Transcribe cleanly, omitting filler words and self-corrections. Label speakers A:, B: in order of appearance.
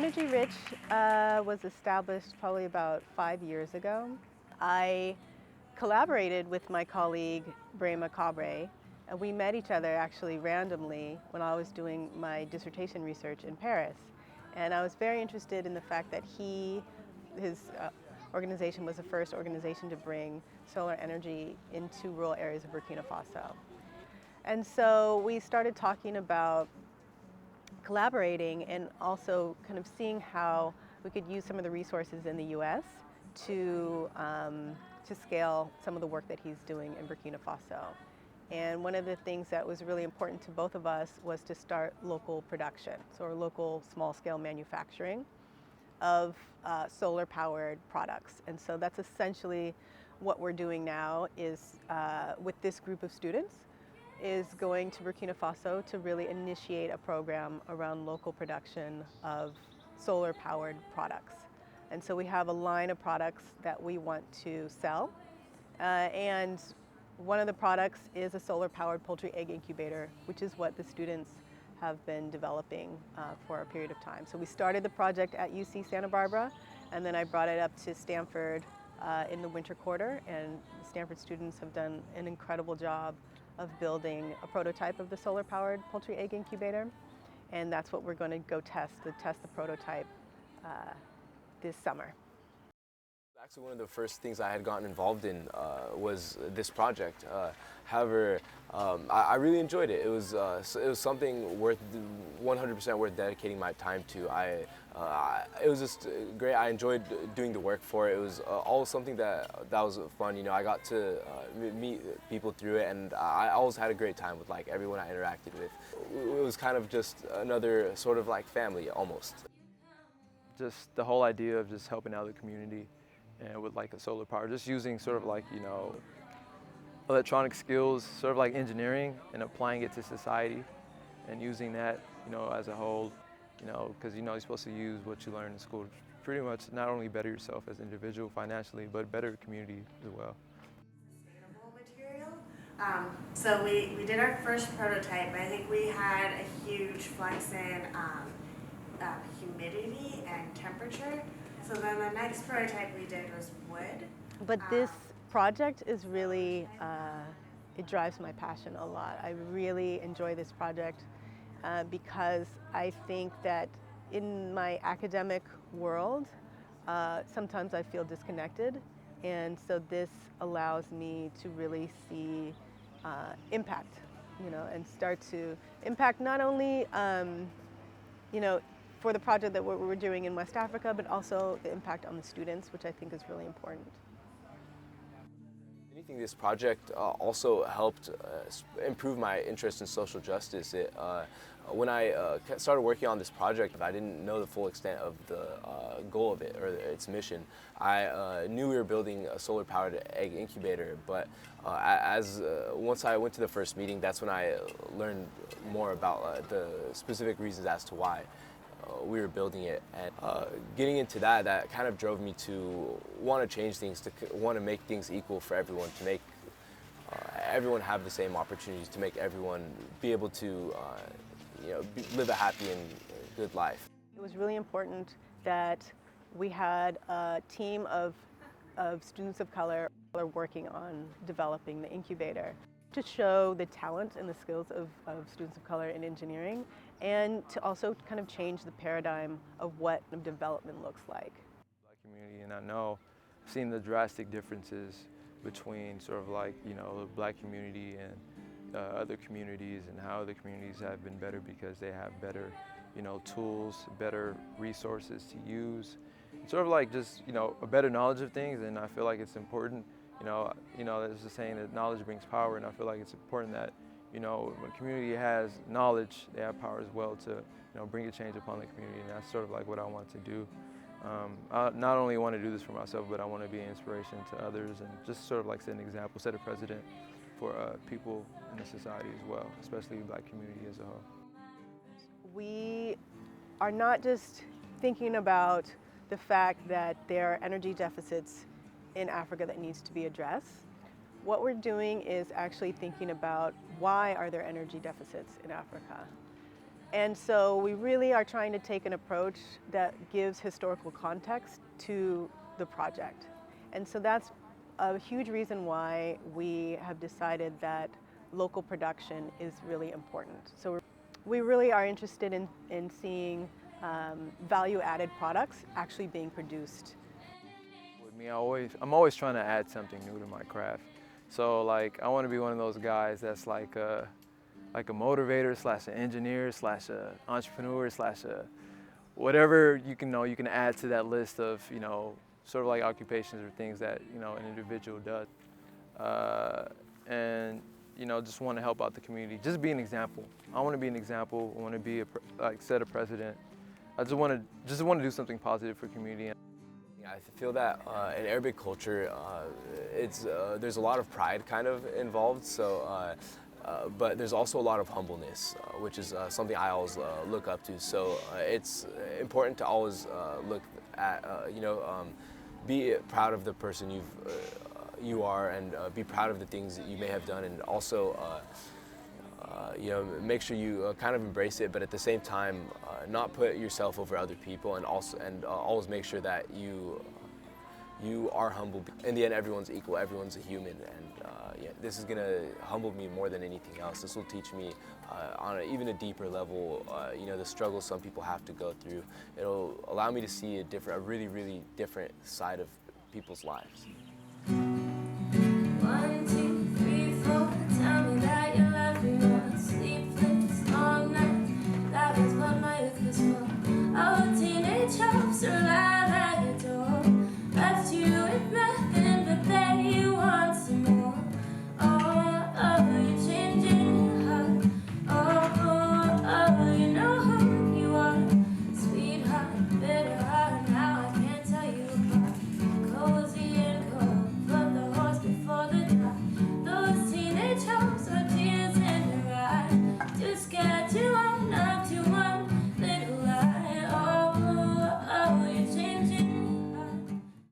A: EnergieRich was established probably about 5 years ago. I collaborated with my colleague Brema Cabre. We met each other actually randomly when I was doing my dissertation research in Paris. And I was very interested in the fact that his organization was the first organization to bring solar energy into rural areas of Burkina Faso. And so we started talking about collaborating and also kind of seeing how we could use some of the resources in the U.S. to scale some of the work that he's doing in Burkina Faso. And one of the things that was really important to both of us was to start local production, so local small-scale manufacturing of solar-powered products. And so that's essentially what we're doing now is with this group of students is going to Burkina Faso to really initiate a program around local production of solar-powered products. And so we have a line of products that we want to sell. And one of the products is a solar-powered poultry egg incubator, which is what the students have been developing for a period of time. So we started the project at UC Santa Barbara, and then I brought it up to Stanford in the winter quarter, and the Stanford students have done an incredible job of building a prototype of the solar-powered poultry egg incubator, and that's what we're going to go test the prototype this summer.
B: Actually, one of the first things I had gotten involved in was this project. However, I really enjoyed it. It was something worth 100% worth dedicating my time to. It was just great. I enjoyed doing the work for it. It was always something that was fun. You know, I got to meet people through it, and I always had a great time with like everyone I interacted with. It was kind of just another sort of like family almost.
C: Just the whole idea of just helping out the community and with like a solar power, just using sort of like, you know, electronic skills, sort of like engineering and applying it to society and using that, you know, as a whole, you know, because, you know, you're supposed to use what you learn in school to pretty much not only better yourself as an individual financially, but better the community as well.
D: Sustainable material. So we did our first prototype. I think we had a huge flex in humidity and temperature. So then the next prototype we did was wood.
A: But this project is really, it drives my passion a lot. I really enjoy this project because I think that in my academic world, sometimes I feel disconnected. And so this allows me to really see impact, you know, and start to impact not only, you know, for the project that we're doing in West Africa, but also the impact on the students, which I think is really important.
B: I think this project also helped improve my interest in social justice. When I started working on this project, I didn't know the full extent of the goal of it or its mission. I knew we were building a solar-powered egg incubator, but once I went to the first meeting, that's when I learned more about the specific reasons as to why we were building it. And getting into that kind of drove me to want to change things, to want to make things equal for everyone, to make everyone have the same opportunities, to make everyone be able to you know, live a happy and good life.
A: It was really important that we had a team of students of color working on developing the incubator to show the talent and the skills of students of color in engineering, and to also kind of change the paradigm of what development looks like.
C: Black community, and I know I've seen the drastic differences between sort of like, you know, the black community and other communities, and how other communities have been better because they have better, you know, tools, better resources to use, sort of like just, you know, a better knowledge of things. And I feel like it's important, you know, there's a saying that knowledge brings power, and I feel like it's important that, you know, when a community has knowledge, they have power as well to, you know, bring a change upon the community, and that's sort of like what I want to do. I not only want to do this for myself, but I want to be an inspiration to others, and just sort of like set an example, set a precedent for people in the society as well, especially the black community as a whole.
A: We are not just thinking about the fact that there are energy deficits in Africa that needs to be addressed. What we're doing is actually thinking about why are there energy deficits in Africa. And so we really are trying to take an approach that gives historical context to the project. And so that's a huge reason why we have decided that local production is really important. So we really are interested in seeing value-added products actually being produced.
C: With me, I'm always trying to add something new to my craft. So like, I want to be one of those guys that's like a motivator slash an engineer slash an entrepreneur slash a whatever you can add to that list of sort of like occupations or things that an individual does, and just want to help out the community. Just be an example. I want to be an example. I want to be set a precedent. I just want to do something positive for community.
B: I feel that in Arabic culture, there's a lot of pride kind of involved. So, but there's also a lot of humbleness, which is something I always look up to. So it's important to always look at, be proud of the person you are, and be proud of the things that you may have done, and also make sure you kind of embrace it, but at the same time, not put yourself over other people, and always make sure that you are humble. In the end, everyone's equal. Everyone's a human, and this is gonna humble me more than anything else. This will teach me on even a deeper level, the struggles some people have to go through. It'll allow me to see a really, really different side of people's lives.